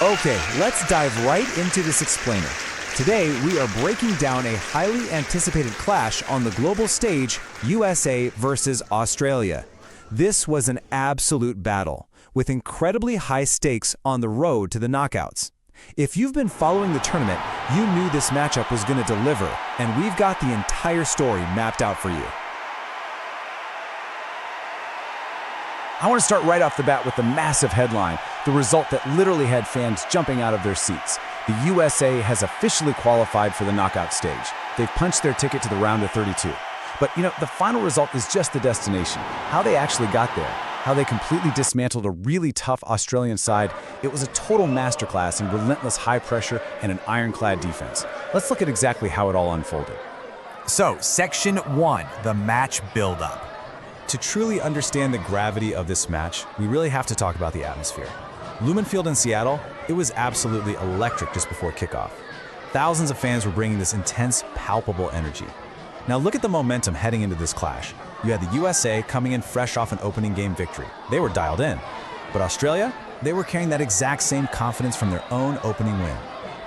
Okay, let's dive right into this explainer. Today, we are breaking down a highly anticipated clash on the global stage, USA versus Australia. This was an absolute battle, with incredibly high stakes on the road to the knockouts. If you've been following the tournament, you knew this matchup was going to deliver, and we've got the entire story mapped out for you. I want to start right off the bat with the massive headline, the result that literally had fans jumping out of their seats. The USA has officially qualified for the knockout stage. They've punched their ticket to the round of 32. But the final result is just the destination. How they actually got there, how they completely dismantled a really tough Australian side, it was a total masterclass in relentless high pressure and an ironclad defense. Let's look at exactly how it all unfolded. So, Section 1, the match build-up. To truly understand the gravity of this match, we really have to talk about the atmosphere. Lumen Field in Seattle, it was absolutely electric just before kickoff. Thousands of fans were bringing this intense, palpable energy. Now look at the momentum heading into this clash. You had the USA coming in fresh off an opening game victory. They were dialed in. But Australia, they were carrying that exact same confidence from their own opening win.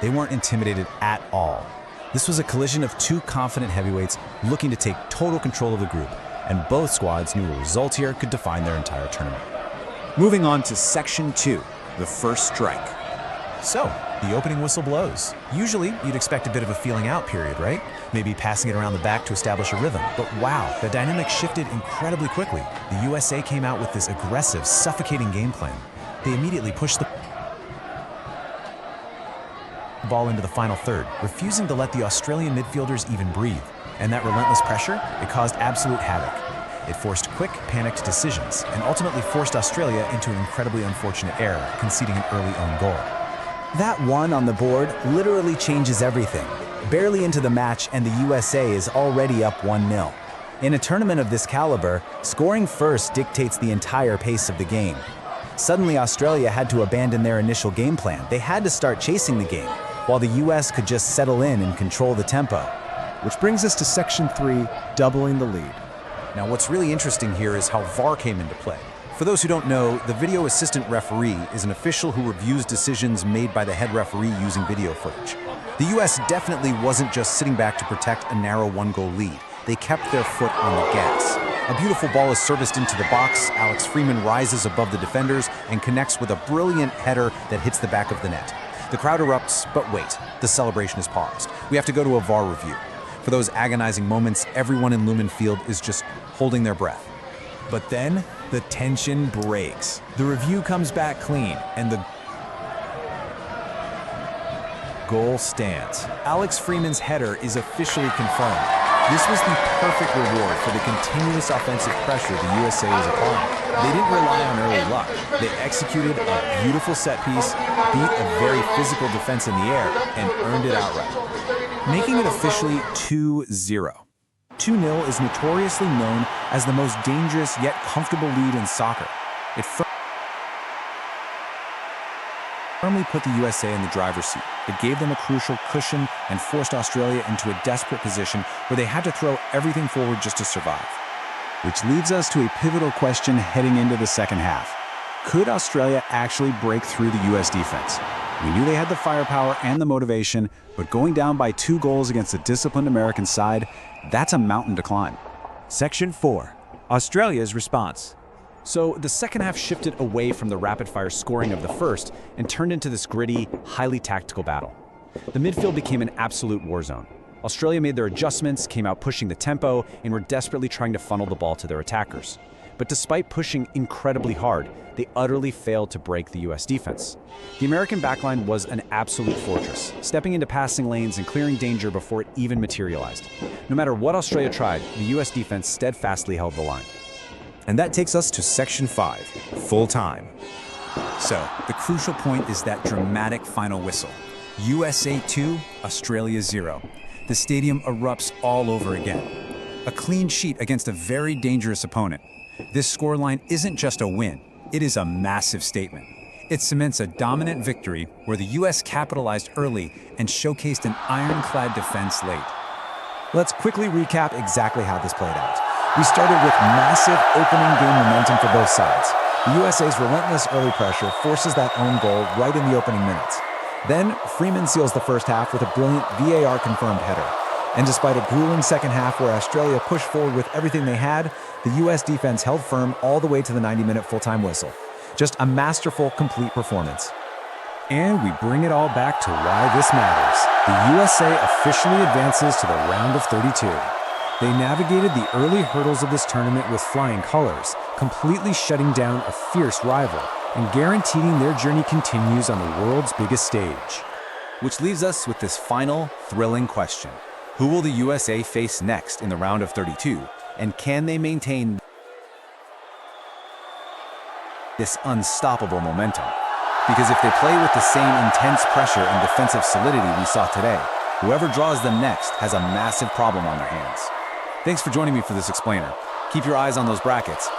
They weren't intimidated at all. This was a collision of two confident heavyweights looking to take total control of the group, and both squads knew a result here could define their entire tournament. Moving on to Section 2, the first strike. So, the opening whistle blows. Usually, you'd expect a bit of a feeling out period, right? Maybe passing it around the back to establish a rhythm. But wow, the dynamic shifted incredibly quickly. The USA came out with this aggressive, suffocating game plan. They immediately pushed the ball into the final third, refusing to let the Australian midfielders even breathe. And that relentless pressure, it caused absolute havoc. It forced quick, panicked decisions, and ultimately forced Australia into an incredibly unfortunate error, conceding an early own goal. That one on the board literally changes everything. Barely into the match, and the USA is already up 1-0. In a tournament of this caliber, scoring first dictates the entire pace of the game. Suddenly, Australia had to abandon their initial game plan. They had to start chasing the game, while the US could just settle in and control the tempo. Which brings us to Section 3, doubling the lead. Now, what's really interesting here is how VAR came into play. For those who don't know, the video assistant referee is an official who reviews decisions made by the head referee using video footage. The US definitely wasn't just sitting back to protect a narrow one-goal lead. They kept their foot on the gas. A beautiful ball is serviced into the box. Alex Freeman rises above the defenders and connects with a brilliant header that hits the back of the net. The crowd erupts, but wait, the celebration is paused. We have to go to a VAR review. For those agonizing moments, everyone in Lumen Field is just holding their breath. But then, the tension breaks. The review comes back clean, and the goal stands. Alex Freeman's header is officially confirmed. This was the perfect reward for the continuous offensive pressure the USA was applying. They didn't rely on early luck. They executed a beautiful set piece, beat a very physical defense in the air, and earned it outright, making it officially 2-0. 2-0 is notoriously known as the most dangerous yet comfortable lead in soccer. It firmly put the USA in the driver's seat. It gave them a crucial cushion and forced Australia into a desperate position where they had to throw everything forward just to survive. Which leads us to a pivotal question heading into the second half. Could Australia actually break through the US defense? We knew they had the firepower and the motivation, but going down by 2 goals against a disciplined American side, that's a mountain to climb. Section 4, Australia's response. So the second half shifted away from the rapid-fire scoring of the first and turned into this gritty, highly tactical battle. The midfield became an absolute war zone. Australia made their adjustments, came out pushing the tempo, and were desperately trying to funnel the ball to their attackers. But despite pushing incredibly hard, they utterly failed to break the US defense. The American backline was an absolute fortress, stepping into passing lanes and clearing danger before it even materialized. No matter what Australia tried, the US defense steadfastly held the line. And that takes us to Section 5, full time. So, the crucial point is that dramatic final whistle. USA 2, Australia 0. The stadium erupts all over again. A clean sheet against a very dangerous opponent. This scoreline isn't just a win, it is a massive statement. It cements a dominant victory where the US capitalized early and showcased an ironclad defense late. Let's quickly recap exactly how this played out. We started with massive opening game momentum for both sides. The USA's relentless early pressure forces that own goal right in the opening minutes. Then, Freeman seals the first half with a brilliant VAR-confirmed header. And despite a grueling second half where Australia pushed forward with everything they had, the US defense held firm all the way to the 90-minute full-time whistle. Just a masterful, complete performance. And we bring it all back to why this matters. The USA officially advances to the round of 32. They navigated the early hurdles of this tournament with flying colors, completely shutting down a fierce rival and guaranteeing their journey continues on the world's biggest stage. Which leaves us with this final, thrilling question. Who will the USA face next in the round of 32, and can they maintain this unstoppable momentum? Because if they play with the same intense pressure and defensive solidity we saw today, whoever draws them next has a massive problem on their hands. Thanks for joining me for this explainer. Keep your eyes on those brackets.